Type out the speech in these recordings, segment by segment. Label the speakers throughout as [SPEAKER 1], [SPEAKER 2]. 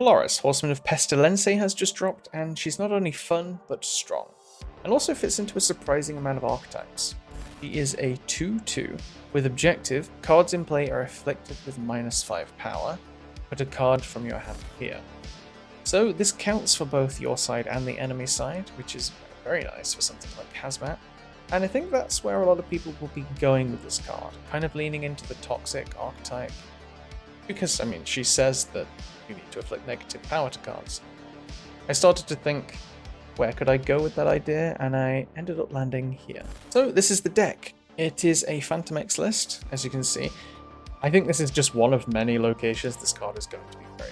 [SPEAKER 1] Polaris Horseman of Pestilence has just dropped, and she's not only fun, but strong, and also fits into a surprising amount of archetypes. She is a 2/2, with objective, cards in play are afflicted with -5 power, put a card from your hand here. So this counts for both your side and the enemy side, which is very nice for something like Hazmat, and I think that's where a lot of people will be going with this card, kind of leaning into the toxic archetype, because, I mean, she says that you need to inflict negative power to cards. I started to think, where could I go with that idea, and I ended up landing here. So this is the deck. It is a Fantomex list, as you can see. I think this is just one of many locations this card is going to be very,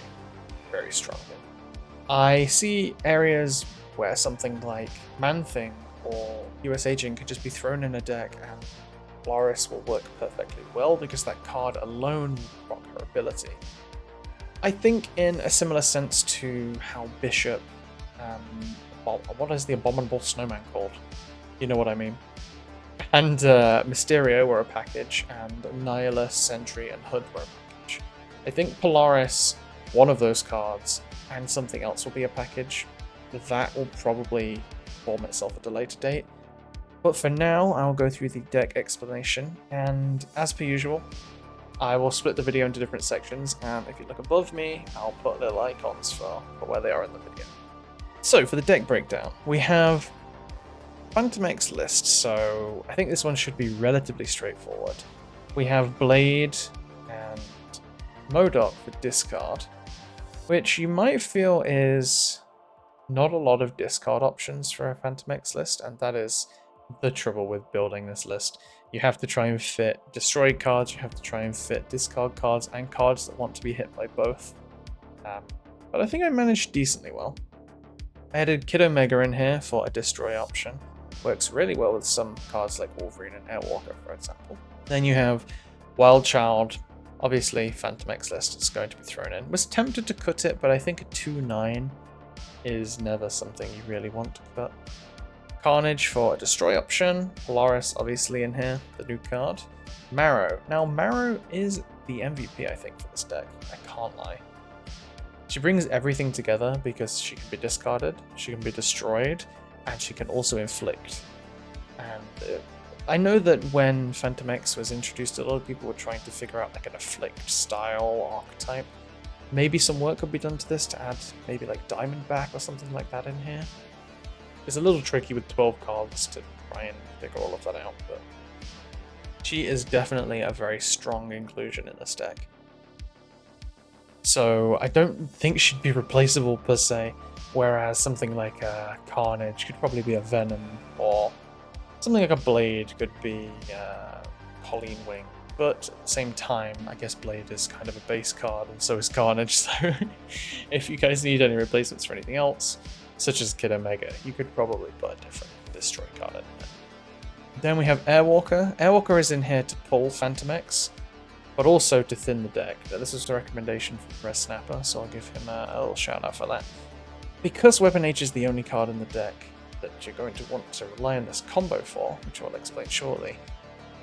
[SPEAKER 1] very strong in. I see areas where something like Man-Thing or US Agent could just be thrown in a deck, and Polaris will work perfectly well because that card alone will rock her ability. I think in a similar sense to how Bishop, what is the Abominable Snowman called? You know what I mean. And Mysterio were a package, and Nihilus, Sentry, and Hood were a package. I think Polaris, one of those cards, and something else will be a package. That will probably form itself at a later date. But for now, I'll go through the deck explanation, and as per usual, I will split the video into different sections, and if you look above me, I'll put little icons for where they are in the video. So, for the deck breakdown, we have Fantomex list, so I think this one should be relatively straightforward. We have Blade and Modok for discard, which you might feel is not a lot of discard options for a Fantomex list, and that is the trouble with building this list. You have to try and fit destroy cards, you have to try and fit discard cards, and cards that want to be hit by both. But I think I managed decently well. I added Kid Omega in here for a destroy option. Works really well with some cards like Wolverine and Airwalker, for example. Then you have Wild Child. Obviously, Fantomex list is going to be thrown in. Was tempted to cut it, but I think a 2/9 is never something you really want to cut. Carnage for a destroy option. Polaris obviously in here, the new card. Marrow. Now Marrow is the MVP, I think, for this deck. I can't lie. She brings everything together because she can be discarded, she can be destroyed, and she can also inflict. And I know that when Fantomex was introduced, a lot of people were trying to figure out like an afflict style archetype. Maybe some work could be done to this to add maybe like Diamondback or something like that in here. It's a little tricky with 12 cards to try and figure all of that out, but she is definitely a very strong inclusion in this deck. So I don't think she'd be replaceable per se, whereas something like Carnage could probably be a Venom, or something like a Blade could be Colleen Wing. But at the same time, I guess Blade is kind of a base card, and so is Carnage, so if you guys need any replacements for anything else, such as Kid Omega, you could probably put a different destroy card in there. Then we have Airwalker. Airwalker is in here to pull Fantomex, but also to thin the deck. This is the recommendation from Red Snapper, so I'll give him a little shout out for that. Because Weapon H is the only card in the deck that you're going to want to rely on this combo for, which I'll explain shortly,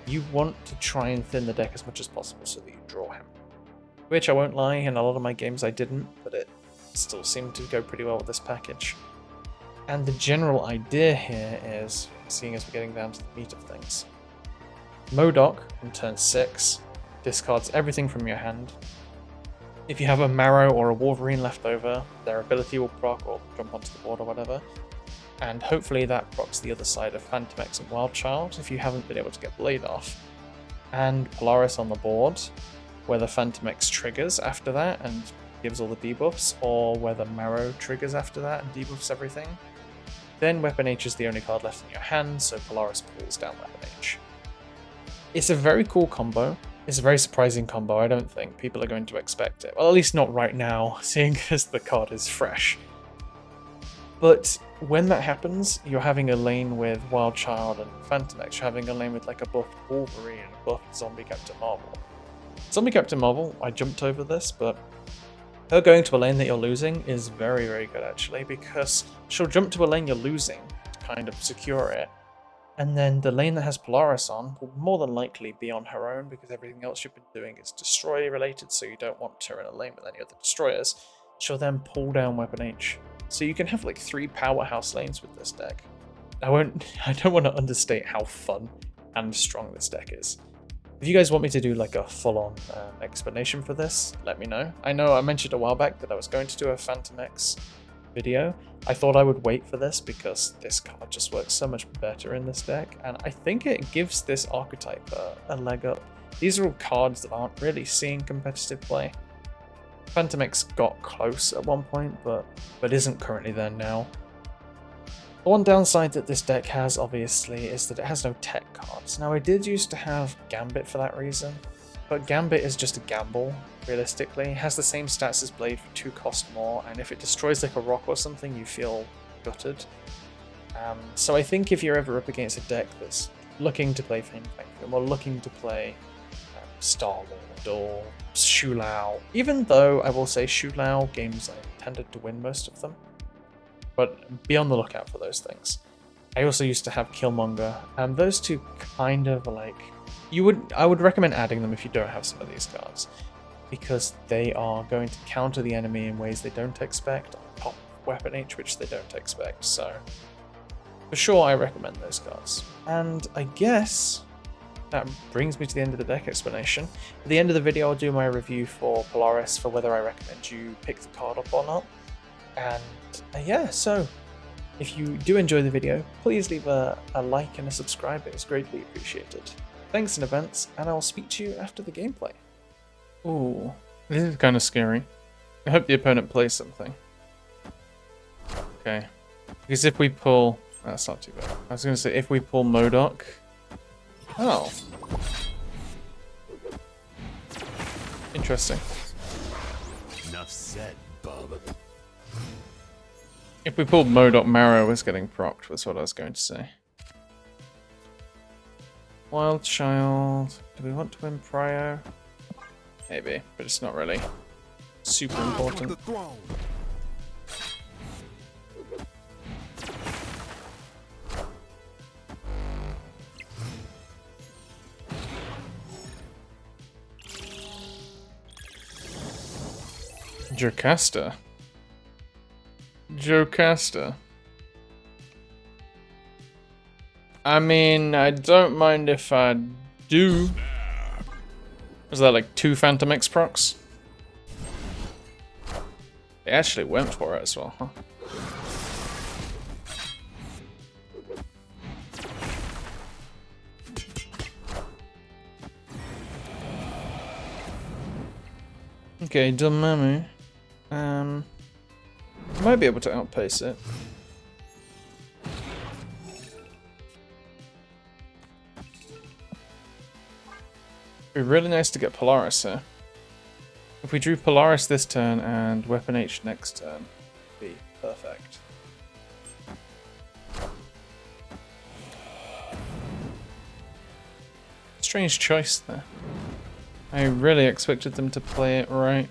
[SPEAKER 1] you want to try and thin the deck as much as possible so that you draw him. Which, I won't lie, in a lot of my games I didn't, but it still seemed to go pretty well with this package. And the general idea here is, seeing as we're getting down to the meat of things, Modok on turn 6 discards everything from your hand. If you have a Marrow or a Wolverine left over, their ability will proc or jump onto the board or whatever, and hopefully that procs the other side of Fantomex and Wild Child if you haven't been able to get Blade off. And Polaris on the board, whether Fantomex triggers after that and gives all the debuffs, or whether Marrow triggers after that and debuffs everything. Then Weapon H is the only card left in your hand, so Polaris pulls down Weapon H. It's a very cool combo. It's a very surprising combo. I don't think people are going to expect it. Well, at least not right now, seeing as the card is fresh. But when that happens, you're having a lane with Wild Child and Fantomex. You're having a lane with like a buffed Wolverine and a buffed Zombie Captain Marvel. Zombie Captain Marvel, I jumped over this, but her going to a lane that you're losing is very, very good actually, because she'll jump to a lane you're losing to kind of secure it, and then the lane that has Polaris on will more than likely be on her own because everything else you've been doing is destroy related, so you don't want her in a lane with any other destroyers. she'll then pull down Weapon H. So you can have like 3 powerhouse lanes with this deck. I don't want to understate how fun and strong this deck is. If you guys want me to do like a full-on explanation for this, let me know. I know I mentioned a while back that I was going to do a Fantomex video. I thought I would wait for this because this card just works so much better in this deck, and I think it gives this archetype a leg up. These are all cards that aren't really seeing competitive play. Fantomex got close at one point, but isn't currently there now. The one downside that this deck has, obviously, is that it has no tech cards. Now, I did used to have Gambit for that reason, but Gambit is just a gamble, realistically. It has the same stats as Blade for 2 cost more, and if it destroys like a rock or something, you feel gutted. So I think if you're ever up against a deck that's looking to play Fantomex, or looking to play Star-Lord or Shulao, even though I will say Shulao games I tended to win most of them, but be on the lookout for those things. I also used to have Killmonger, and those two kind of like, I would recommend adding them if you don't have some of these cards, because they are going to counter the enemy in ways they don't expect, on top of Weapon H, which they don't expect, so for sure I recommend those cards. And I guess that brings me to the end of the deck explanation. At the end of the video I'll do my review for Polaris, for whether I recommend you pick the card up or not. And yeah, so if you do enjoy the video, please leave a like and a subscribe, it's greatly appreciated. Thanks in advance, and I'll speak to you after the gameplay. Ooh, this is kind of scary. I hope the opponent plays something. Okay, because if we pull... That's not too bad. I was going to say, if we pull MODOK... Oh. Interesting.
[SPEAKER 2] Enough said, bub.
[SPEAKER 1] If we pulled MODOK, Marrow was getting procced, was what I was going to say. Wild Child. Do we want to win Prio? Maybe, but it's not really super important. Jocasta. I mean, I don't mind if I do. Was that like 2 Fantomex procs? They actually went for it as well, huh? Okay, Dormammu. Might be able to outpace it. It'd be really nice to get Polaris here. If we drew Polaris this turn and Weapon H next turn, it'd be perfect. Strange choice there. I really expected them to play it right.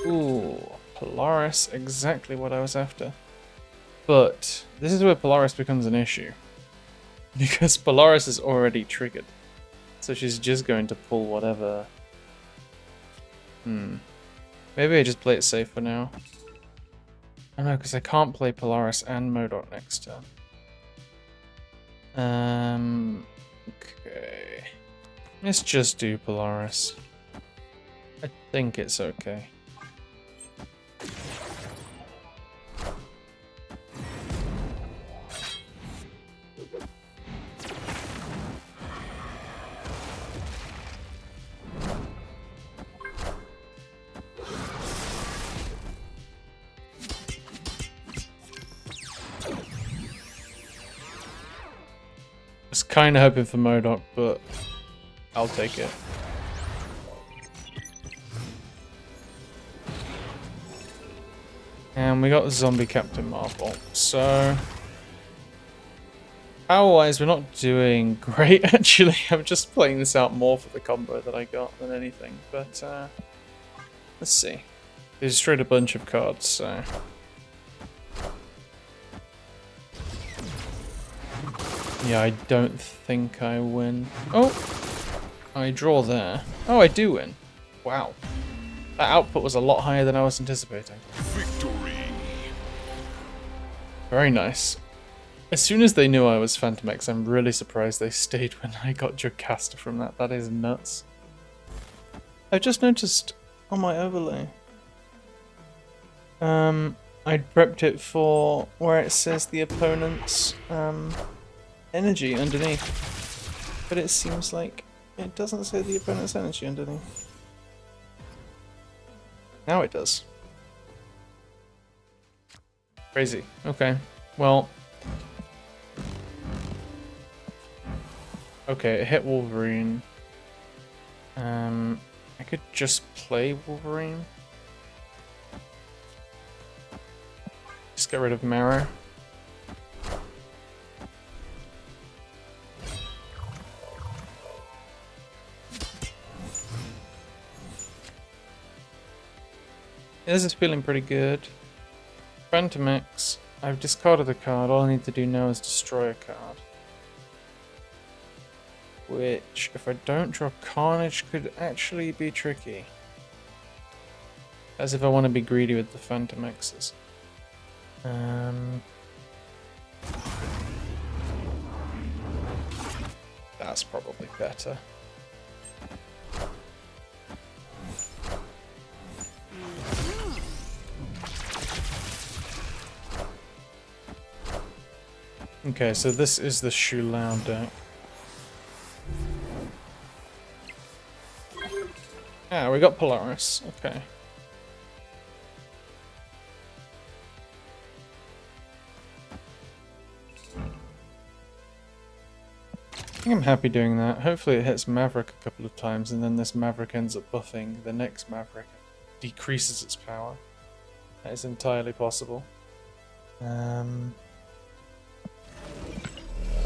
[SPEAKER 1] Ooh, Polaris, exactly what I was after. But this is where Polaris becomes an issue. Because Polaris is already triggered. So she's just going to pull whatever. Maybe I just play it safe for now. I know, because I can't play Polaris and MODOK next turn. Okay. Let's just do Polaris. I think it's okay. I was kind of hoping for MODOK, but I'll take it. And we got the Zombie Captain Marvel. So power-wise, we're not doing great, actually. I'm just playing this out more for the combo that I got than anything. But let's see. They destroyed a bunch of cards, so... Yeah, I don't think I win. Oh! I draw there. Oh, I do win. Wow. That output was a lot higher than I was anticipating.
[SPEAKER 2] Victory.
[SPEAKER 1] Very nice. As soon as they knew I was Fantomex, I'm really surprised they stayed when I got Jocasta from that. That is nuts. I've just noticed on my overlay. I'd prepped it for where it says the opponent's energy underneath. But it seems like it doesn't say the opponent's energy underneath. Now it does. Crazy. Okay. Well. Okay, it hit Wolverine. I could just play Wolverine. Just get rid of Mirror. This is feeling pretty good. Fantomex. I've discarded a card. All I need to do now is destroy a card. Which, if I don't draw Carnage, could actually be tricky. As if I want to be greedy with the Fantomexes. That's probably better. Okay, so this is the Shulao deck. Ah, we got Polaris. Okay. I think I'm happy doing that. Hopefully it hits Maverick a couple of times and then this Maverick ends up buffing the next Maverick. Decreases its power. That is entirely possible. Yeah,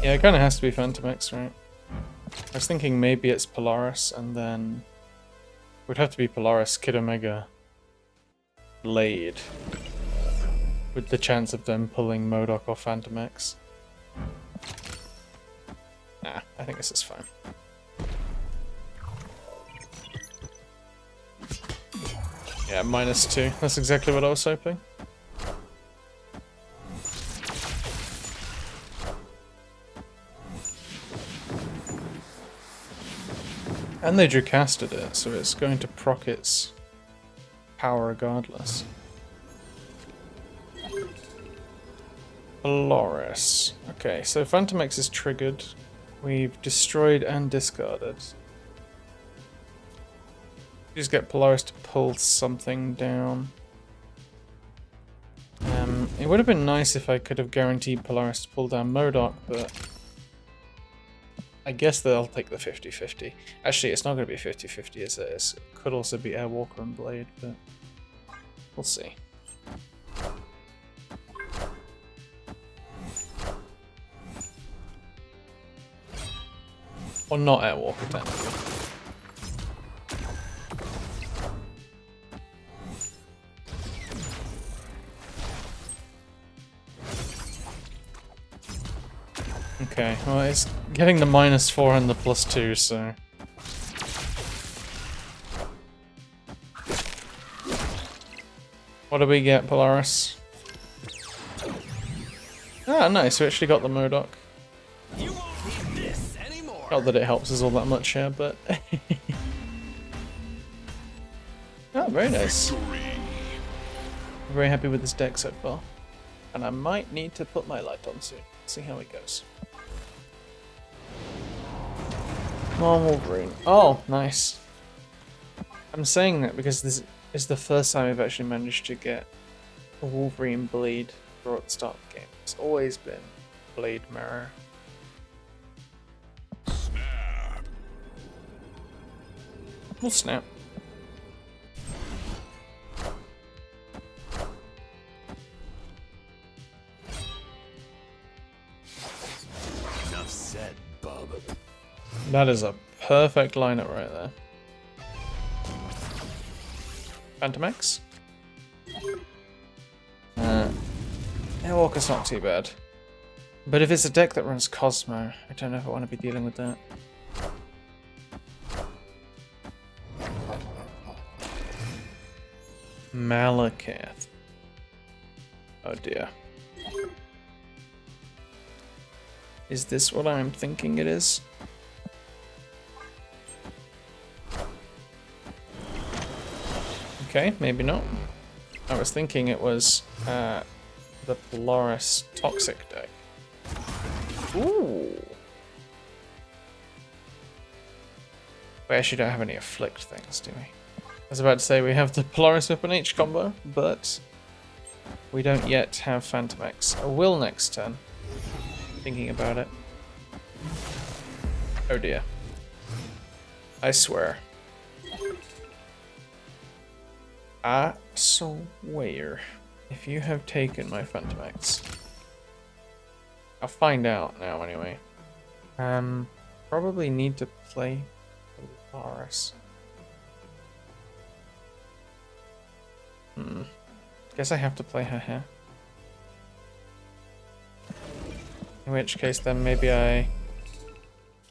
[SPEAKER 1] it kind of has to be Fantomex, right? I was thinking maybe it's Polaris and then... It would have to be Polaris, Kid Omega, Blade. With the chance of them pulling MODOK or Fantomex. Nah, I think this is fine. Yeah, -2. That's exactly what I was hoping. And they Jocasted it, so it's going to proc its power regardless. Polaris. Okay, so Fantomex is triggered. We've destroyed and discarded. Just get Polaris to pull something down. It would have been nice if I could have guaranteed Polaris to pull down MODOK, but I guess they'll take the 50-50. Actually, it's not going to be 50-50, is it? It could also be Airwalker and Blade, but we'll see. Or not Airwalker, technically. Okay, well it's getting the -4 and the +2, so... What do we get, Polaris? Ah, nice, we actually got the MODOK.
[SPEAKER 2] You won't need this anymore.
[SPEAKER 1] Not that it helps us all that much here, but... Oh, very nice.
[SPEAKER 2] Victory.
[SPEAKER 1] I'm very happy with this deck so far. And I might need to put my light on soon. See how it goes. Come on, Wolverine. Oh, nice. I'm saying that because this is the first time I've actually managed to get a Wolverine Blade draw at the start of the game. It's always been Blade Mirror.
[SPEAKER 2] Snap.
[SPEAKER 1] We'll snap.
[SPEAKER 2] Enough said, bub.
[SPEAKER 1] That is a perfect lineup right there. Fantomex? Airwalker's not too bad. But if it's a deck that runs Cosmo, I don't know if I want to be dealing with that. Malakath. Oh dear. Is this what I'm thinking it is? Okay, maybe not. I was thinking it was the Polaris Toxic deck. Ooh. We actually don't have any Afflict things, do we? I was about to say we have the Polaris Weapon H combo, but we don't yet have Fantomex. I will next turn. Thinking about it. Oh dear. I swear. I swear. If you have taken my Fantomex. I'll find out now anyway. Probably need to play Polaris. Guess I have to play her here. In which case then maybe I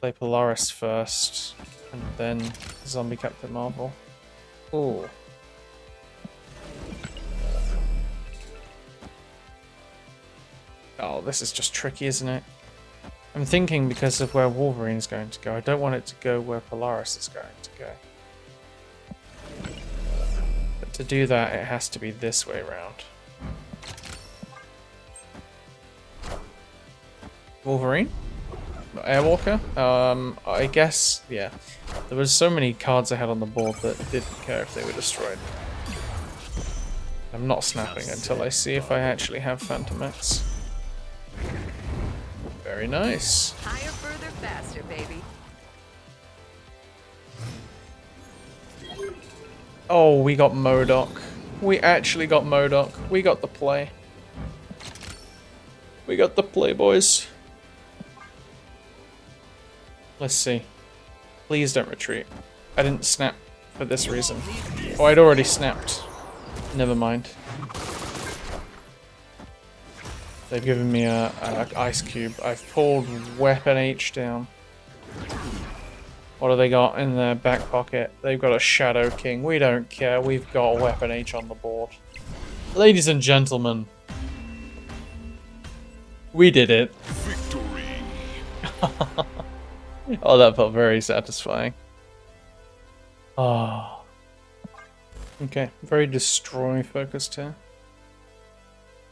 [SPEAKER 1] play Polaris first and then Zombie Captain Marvel. Ooh. Oh, this is just tricky, isn't it? I'm thinking because of where Wolverine's going to go. I don't want it to go where Polaris is going to go. But to do that, it has to be this way round. Wolverine? Airwalker? I guess, yeah. There was so many cards I had on the board that didn't care if they were destroyed. I'm not snapping until I see if I actually have Fantomex. Very nice.
[SPEAKER 3] Higher, further, faster, baby.
[SPEAKER 1] Oh, we got MODOK. We actually got MODOK. We got the play. We got the play, boys. Let's see. Please don't retreat. I didn't snap for this reason. Oh, I'd already snapped. Never mind. They've given me a ice cube. I've pulled Weapon H down. What have they got in their back pocket? They've got a Shadow King. We don't care. We've got Weapon H on the board. Ladies and gentlemen. We did it.
[SPEAKER 2] Victory.
[SPEAKER 1] Oh, that felt very satisfying. Oh. Okay, very destroy focused here.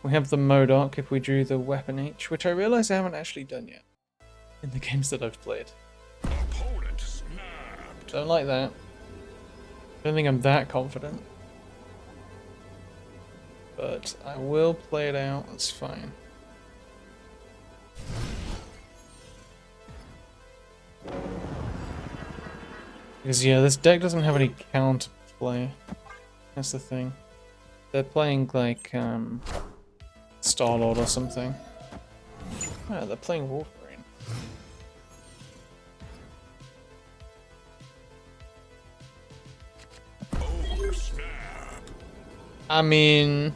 [SPEAKER 1] We have the MODOK if we drew the Weapon H, which I realise I haven't actually done yet in the games that I've played.
[SPEAKER 2] Opponent snapped.
[SPEAKER 1] Don't like that. Don't think I'm that confident. But I will play it out, that's fine. Because yeah, this deck doesn't have any counterplay. That's the thing. They're playing like Star-Lord or something. Oh, they're playing Wolverine.
[SPEAKER 2] Oh, snap.
[SPEAKER 1] I mean,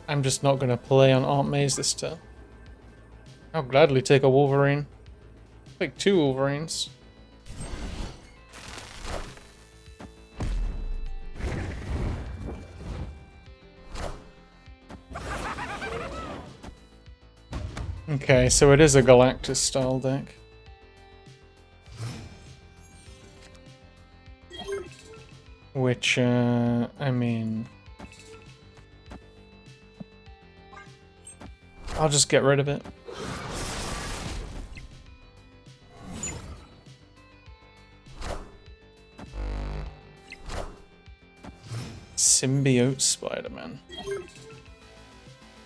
[SPEAKER 1] I'm just not gonna play on Aunt May's this turn. I'll gladly take a Wolverine. Take 2 Wolverines. Okay, so it is a Galactus style deck. Which, I mean... I'll just get rid of it. Symbiote Spider-Man.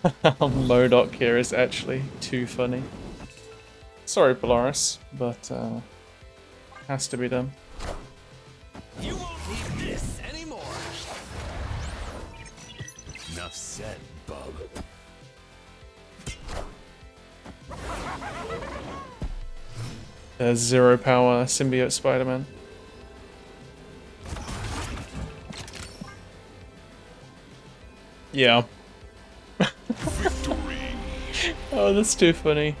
[SPEAKER 1] MODOK here is actually too funny. Sorry, Polaris, but has to be done.
[SPEAKER 2] You won't need this anymore. Enough said, bub.
[SPEAKER 1] There's 0 power Symbiote Spider-Man. Yeah. Oh, that's too funny.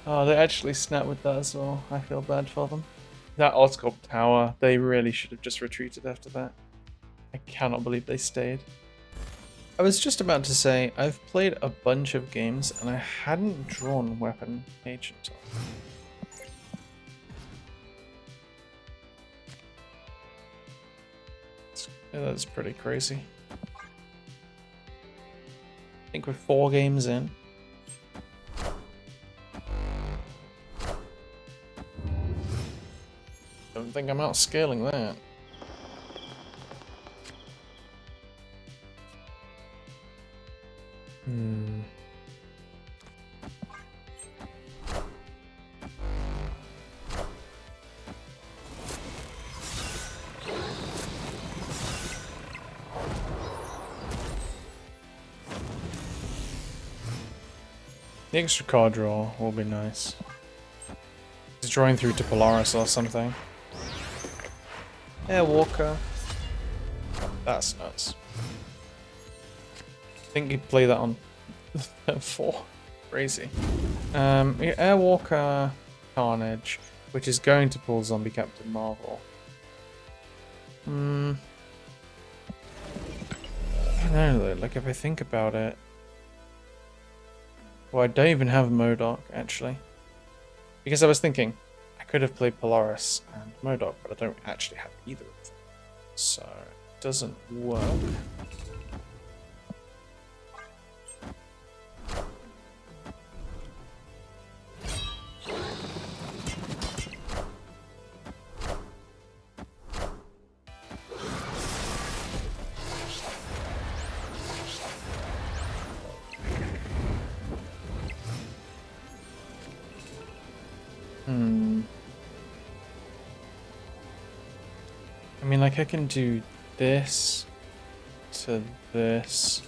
[SPEAKER 1] Oh, they actually snap with that as well. I feel bad for them. That Oscorp tower, they really should have just retreated after that. I cannot believe they stayed. I was just about to say, I've played a bunch of games and I hadn't drawn Weapon H until. Yeah, that's pretty crazy. I think we're 4 games in. Don't think I'm outscaling that. The extra card draw will be nice. He's drawing through to Polaris or something. Airwalker. That's nuts. I think he'd play that on 4. Crazy. Airwalker Carnage, which is going to pull Zombie Captain Marvel. I don't know though, like if I think about it. Well, I don't even have MODOK actually. Because I was thinking, I could have played Polaris and MODOK, but I don't actually have either of them. So, it doesn't work. I mean, like, I can do this to this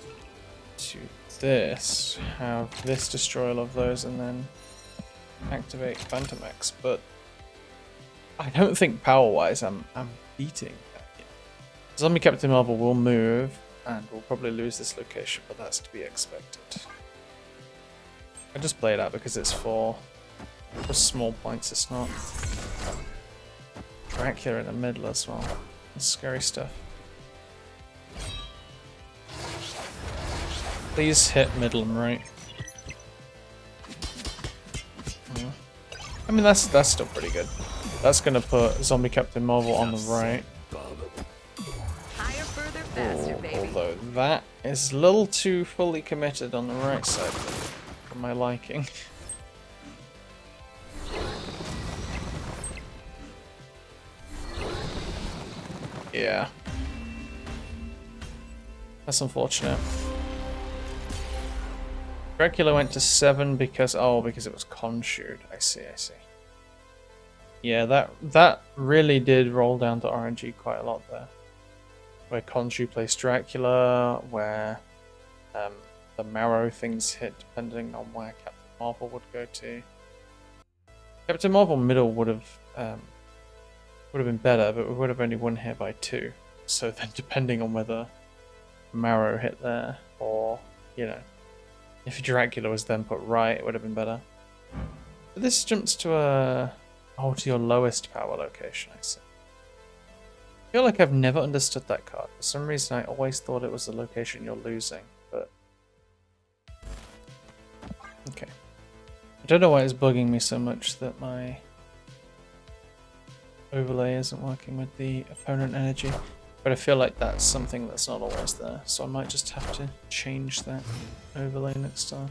[SPEAKER 1] to this, have this destroy all of those, and then activate Fantomex, but I don't think power-wise I'm beating that yet. Zombie Captain Marvel will move, and we'll probably lose this location, but that's to be expected. I just play it out because it's for small points, it's not. Dracula in the middle as well. That's scary stuff. Please hit middle and right. I mean, that's still pretty good. That's gonna put Zombie Captain Marvel on the right.
[SPEAKER 3] Higher, further, faster, baby.
[SPEAKER 1] Although that is a little too fully committed on the right side for my liking. Yeah. That's unfortunate. Dracula went to 7 because it was Conshoed. I see. Yeah, that really did roll down to RNG quite a lot there. Where Conshoed placed Dracula, where the Marrow things hit depending on where Captain Marvel would go to. Captain Marvel middle would have been better, but we would have only won here by 2. So then depending on whether Marrow hit there or, you know, if Dracula was then put right, it would have been better. But this jumps to to your lowest power location, I see. I feel like I've never understood that card. For some reason I always thought it was the location you're losing, but okay. I don't know why it's bugging me so much that my overlay isn't working with the opponent energy, but I feel like that's something that's not always there, so I might just have to change that overlay next time.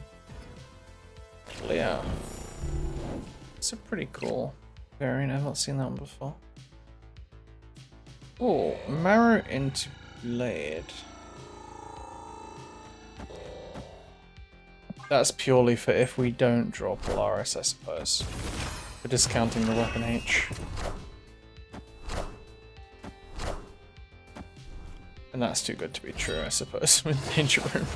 [SPEAKER 1] Yeah, it's a pretty cool variant. I've not seen that one before. Oh, Marrow into Blade. That's purely for if we don't draw Polaris, I suppose. For discounting the weapon H. And that's too good to be true, I suppose, with Danger Room.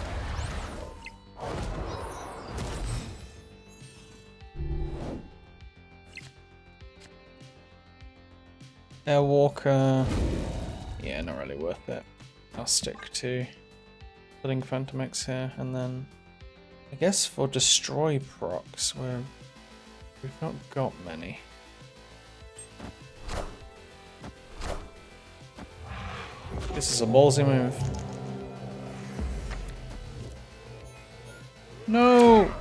[SPEAKER 1] Airwalker. Yeah, not really worth it. I'll stick to putting Fantomex here, and then I guess for destroy procs, we've not got many. This is a ballsy move. No!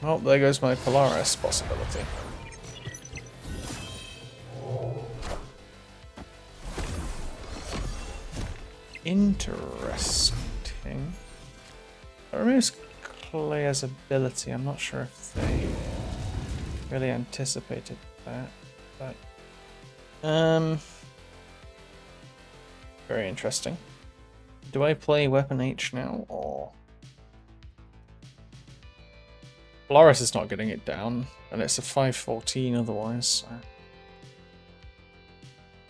[SPEAKER 1] Oh, there goes my Polaris possibility. Interesting. That removes Claire's ability. I'm not sure if they really anticipated that, but very interesting. Do I play Weapon H now, or Polaris is not getting it down, and it's a 514 otherwise. So.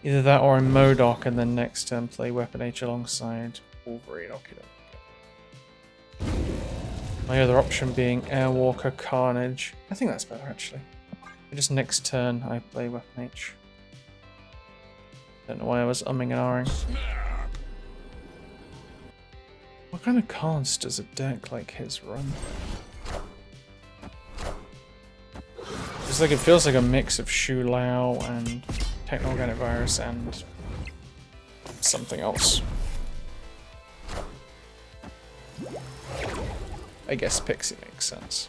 [SPEAKER 1] Either that or I Modoc and then next turn play Weapon H alongside Wolverine. Okay. My other option being Airwalker Carnage. I think that's better actually. Just next turn I play Weapon H. Don't know why I was umming and ahhing. What kind of cards does a deck like his run? It's like it feels like a mix of Shu Lao and Techno-Organic Virus and something else. I guess Pixie makes sense.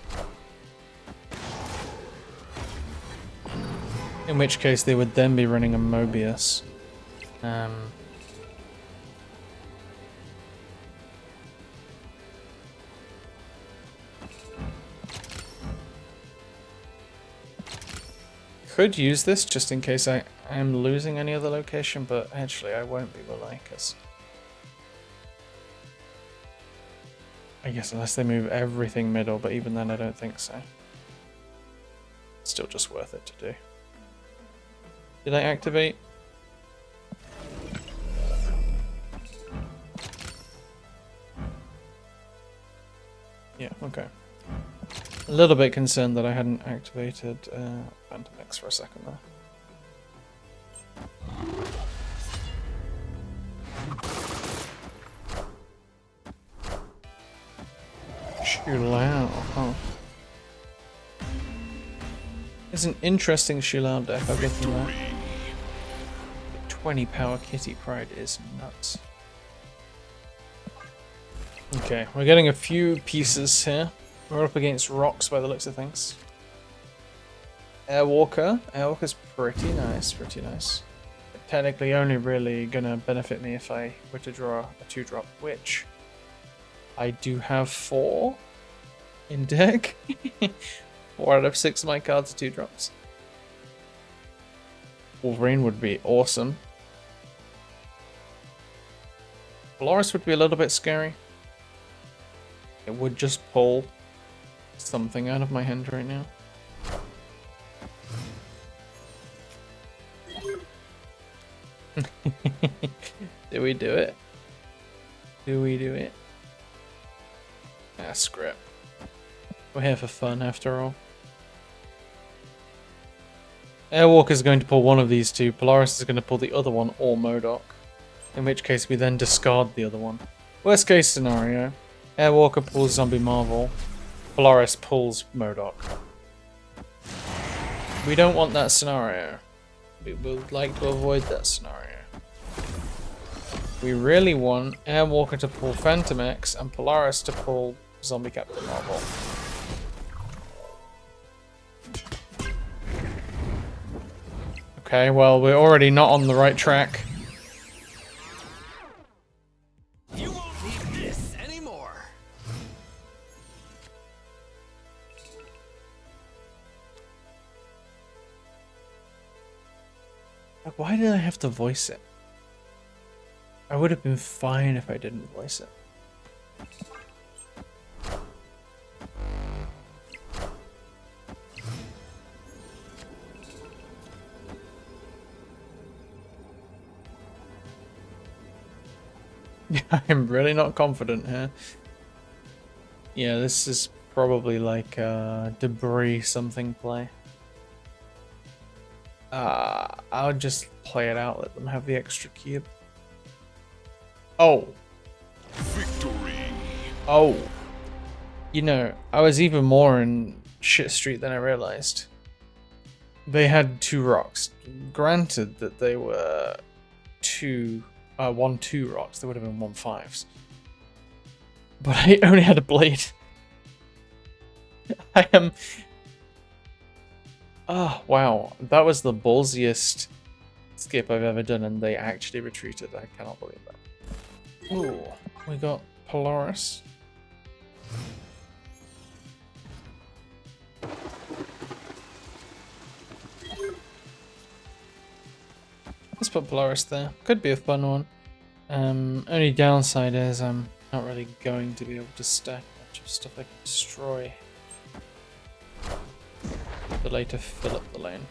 [SPEAKER 1] In which case they would then be running a Mobius. Could use this just in case I am losing any other location, but actually I won't be, will I? 'Cause I guess unless they move everything middle, but even then I don't think so. Still just worth it to do. Did I activate? Yeah, okay. A little bit concerned that I hadn't activated Fantomex for a second there. Shulao, huh? It's an interesting Shulao deck, I'll give them that. 20 power Kitty Pride is nuts. Okay, we're getting a few pieces here. We're up against rocks by the looks of things. Airwalker. Airwalker's pretty nice, pretty nice. But technically only really gonna benefit me if I were to draw a 2-drop, which I do have 4 in deck. 4 out of 6 of my cards are 2-drops. Wolverine would be awesome. Polaris would be a little bit scary. It would just pull something out of my hand right now. Do we do it? Do we do it? Ah, screw it. We're here for fun after all. Airwalker's going to pull one of these two. Polaris is going to pull the other one or Modoc. In which case we then discard the other one. Worst case scenario. Airwalker pulls Zombie Marvel. Polaris pulls Modoc. We don't want that scenario. We would like to avoid that scenario. We really want Airwalker to pull Fantomex and Polaris to pull Zombie Captain Marvel. Okay, well, we're already not on the right track.
[SPEAKER 2] You won't need this anymore.
[SPEAKER 1] Like, why did I have to voice it? I would have been fine if I didn't voice it. I'm really not confident here. Yeah, this is probably like a debris something play. I'll just play it out, let them have the extra cube. Oh.
[SPEAKER 2] Victory.
[SPEAKER 1] Oh. You know, I was even more in shit street than I realized. They had 2 rocks. Granted that they were 2 1-2 rocks. They would have been 1-5s. But I only had a blade. I am... Oh, wow. That was the ballsiest skip I've ever done, and they actually retreated. I cannot believe that. Ooh, we got Polaris. Let's put Polaris there. Could be a fun one. Only downside is I'm not really going to be able to stack a bunch of stuff I can destroy. To later fill up the lane.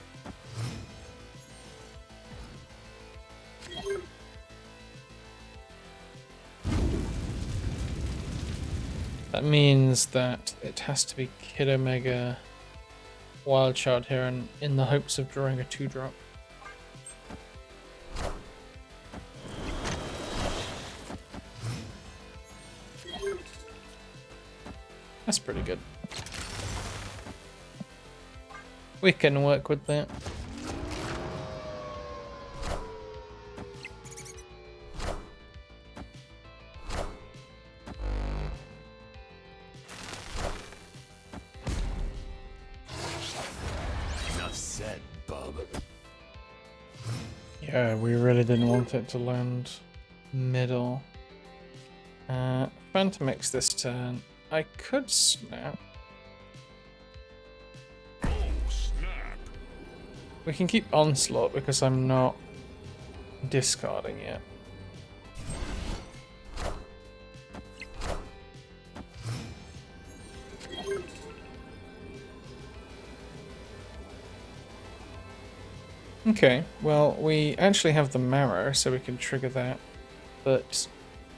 [SPEAKER 1] That means that it has to be Kid Omega Wild Child here, and in the hopes of drawing a 2-drop. That's pretty good. We can work with that.
[SPEAKER 2] Enough said, bub.
[SPEAKER 1] Yeah, we really didn't want it to land middle. Fantomex this turn. I could snap.
[SPEAKER 2] Oh, snap.
[SPEAKER 1] We can keep Onslaught because I'm not discarding yet. Okay, well, we actually have the Marrow, so we can trigger that, but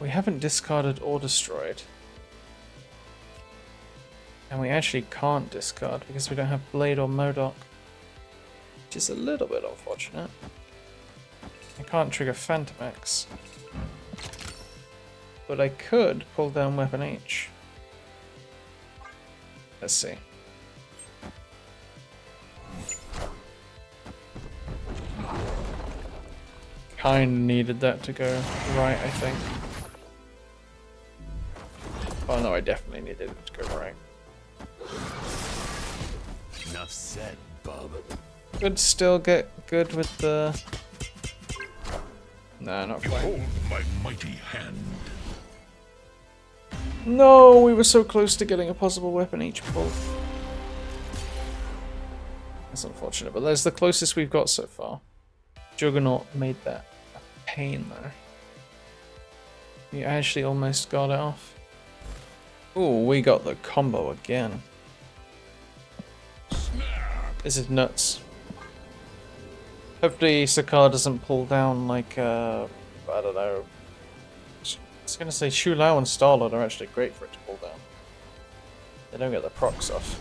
[SPEAKER 1] we haven't discarded or destroyed. And we actually can't discard because we don't have Blade or Modok, which is a little bit unfortunate. I can't trigger Fantomex, but I could pull down Weapon H. Let's see. Kinda needed that to go right, I think. Oh no, I definitely needed it to go right.
[SPEAKER 2] Enough said, bub.
[SPEAKER 1] Could still get good with the... No, not quite.
[SPEAKER 2] Behold my mighty hand.
[SPEAKER 1] No, we were so close to getting a possible weapon each pull. That's unfortunate, but that's the closest we've got so far. Juggernaut made that a pain there. You actually almost got it off. Ooh, we got the combo again. This is nuts. Hopefully Sakar doesn't pull down like, I don't know. I was going to say Shu Lao and Starlord are actually great for it to pull down. They don't get the procs off.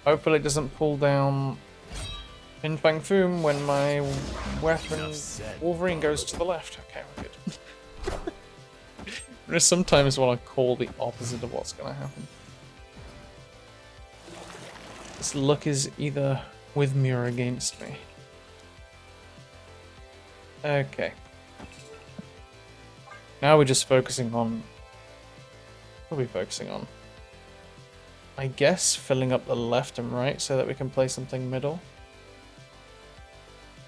[SPEAKER 1] Hopefully it doesn't pull down Fin Fang Foom when my weapon Wolverine goes to the left. Okay, we're good. I sometimes want to call the opposite of what's going to happen. This luck is either with me or against me. Okay. Now we're just focusing on... What are we focusing on? I guess filling up the left and right so that we can play something middle.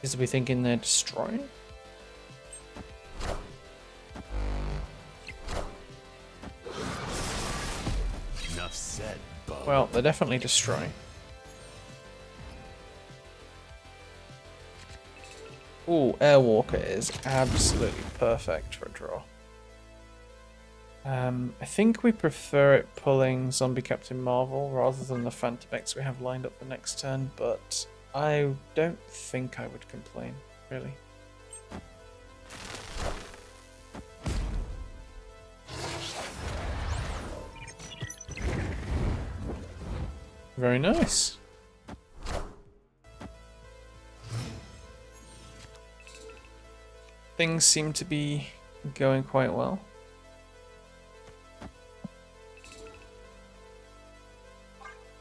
[SPEAKER 1] Is we thinking they're destroying?
[SPEAKER 2] Enough said, bub.
[SPEAKER 1] Well, they're definitely destroying. Ooh, Airwalker is absolutely perfect for a draw. I think we prefer it pulling Zombie Captain Marvel rather than the Fantomex we have lined up for next turn, but I don't think I would complain, really. Very nice. Things seem to be going quite well.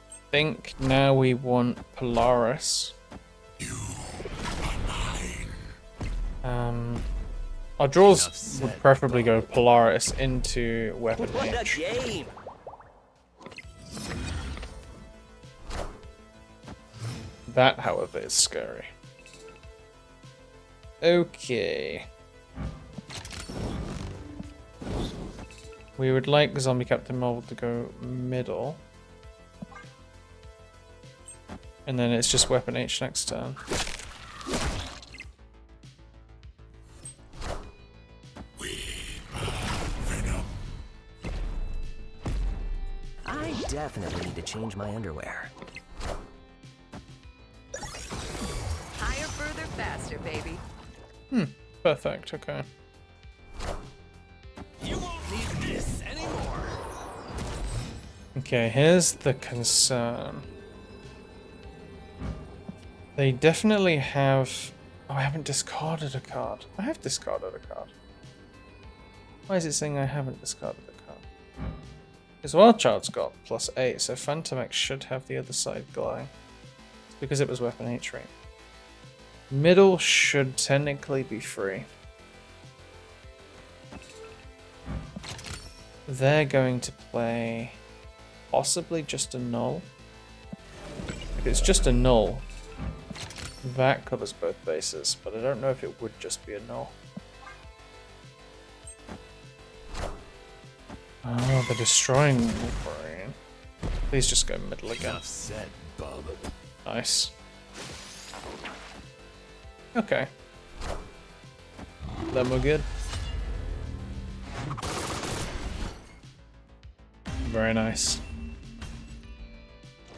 [SPEAKER 1] I think now we want Polaris.
[SPEAKER 2] You are mine.
[SPEAKER 1] Our draws would preferably go Polaris into Weapon
[SPEAKER 2] What a
[SPEAKER 1] H.
[SPEAKER 2] game!
[SPEAKER 1] That, however, is scary. Okay. We would like Zombie Captain Marvel to go middle. And then it's just Weapon H next turn.
[SPEAKER 2] I definitely need to change my underwear.
[SPEAKER 3] Higher, further, faster, baby.
[SPEAKER 1] Perfect, okay.
[SPEAKER 2] You won't need this anymore.
[SPEAKER 1] Okay, here's the concern. They definitely have... Oh, I haven't discarded a card. I have discarded a card. Why is it saying I haven't discarded a card? Because Wild Child's got +8, so Fantomex should have the other side glowing. It's because it was Weapon H ring. Middle should technically be free. They're going to play possibly just a null. If it's just a null, that covers both bases, but I don't know if it would just be a null. Oh, they're destroying Wolverine. Please just go middle again.
[SPEAKER 2] Enough said, bub.
[SPEAKER 1] Nice. Okay. Then we're good. Very nice.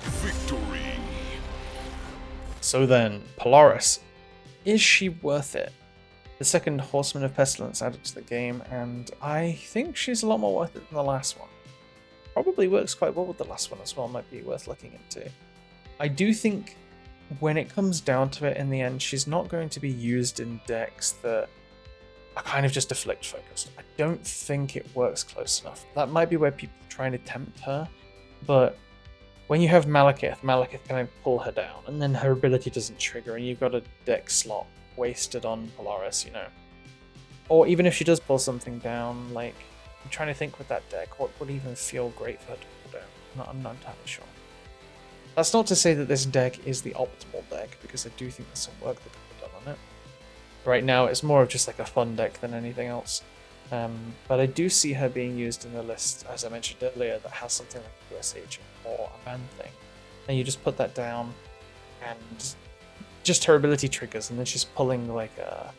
[SPEAKER 2] Victory.
[SPEAKER 1] So then, Polaris. Is she worth it? The second Horseman of Pestilence added to the game, and I think she's a lot more worth it than the last one. Probably works quite well with the last one as well, might be worth looking into. I do think when it comes down to it in the end, she's not going to be used in decks that are kind of just afflict focused. I don't think it works close enough. That might be where people are trying to tempt her, but when you have Malekith can pull her down, and then her ability doesn't trigger, and you've got a deck slot wasted on Polaris, you know. Or even if she does pull something down, like, I'm trying to think with that deck, what would even feel great for her to pull down? I'm not entirely sure. That's not to say that this deck is the optimal deck, because I do think there's some work that can be done on it. Right now, it's more of just like a fun deck than anything else. But I do see her being used in a list, as I mentioned earlier, that has something like USH or a ban thing. And you just put that down, and just her ability triggers, and then she's pulling like a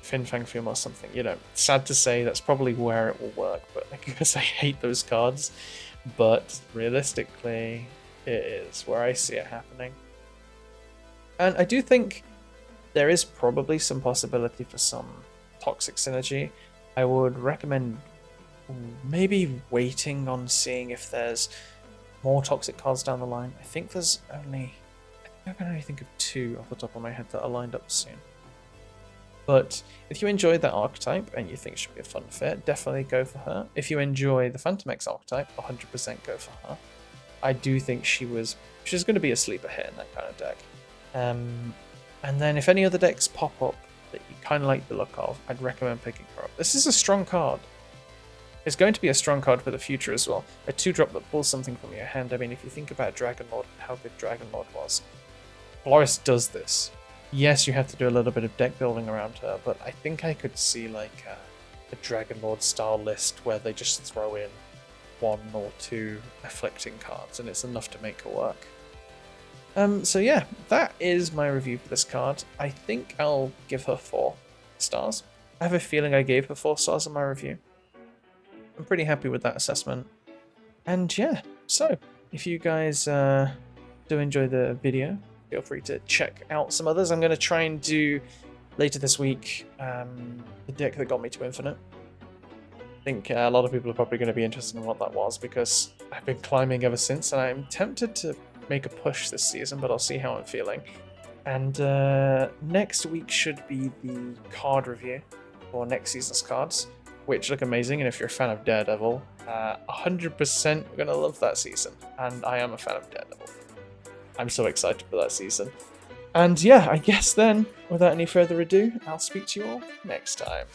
[SPEAKER 1] Fin Fang Foom or something. You know, sad to say that's probably where it will work, but because I hate those cards. But realistically, it is where I see it happening. And I do think there is probably some possibility for some toxic synergy. I would recommend maybe waiting on seeing if there's more toxic cards down the line. I think there's only... I can only think of 2 off the top of my head that are lined up soon. But if you enjoyed that archetype and you think it should be a fun fit, definitely go for her. If you enjoy the Fantomex archetype, 100% go for her. I do think she's going to be a sleeper hit in that kind of deck. And then if any other decks pop up that you kind of like the look of, I'd recommend picking her up. This is a strong card. It's going to be a strong card for the future as well. A 2-drop that pulls something from your hand. I mean, if you think about Dragon Lord and how good Dragon Lord was, Polaris does this. Yes, you have to do a little bit of deck building around her, but I think I could see like a Dragon Lord style list where they just throw in 1 or 2 afflicting cards, and it's enough to make it work. So yeah, that is my review for this card. I think I'll give her 4 stars. I have a feeling I gave her 4 stars in my review. I'm pretty happy with that assessment. And yeah, so if you guys do enjoy the video, feel free to check out some others. I'm going to try and do later this week the deck that got me to Infinite. I think a lot of people are probably going to be interested in what that was, because I've been climbing ever since, and I'm tempted to make a push this season, but I'll see how I'm feeling. And next week should be the card review for next season's cards, which look amazing, and if you're a fan of Daredevil, 100% you're going to love that season, and I am a fan of Daredevil. I'm so excited for that season. And yeah, I guess then, without any further ado, I'll speak to you all next time.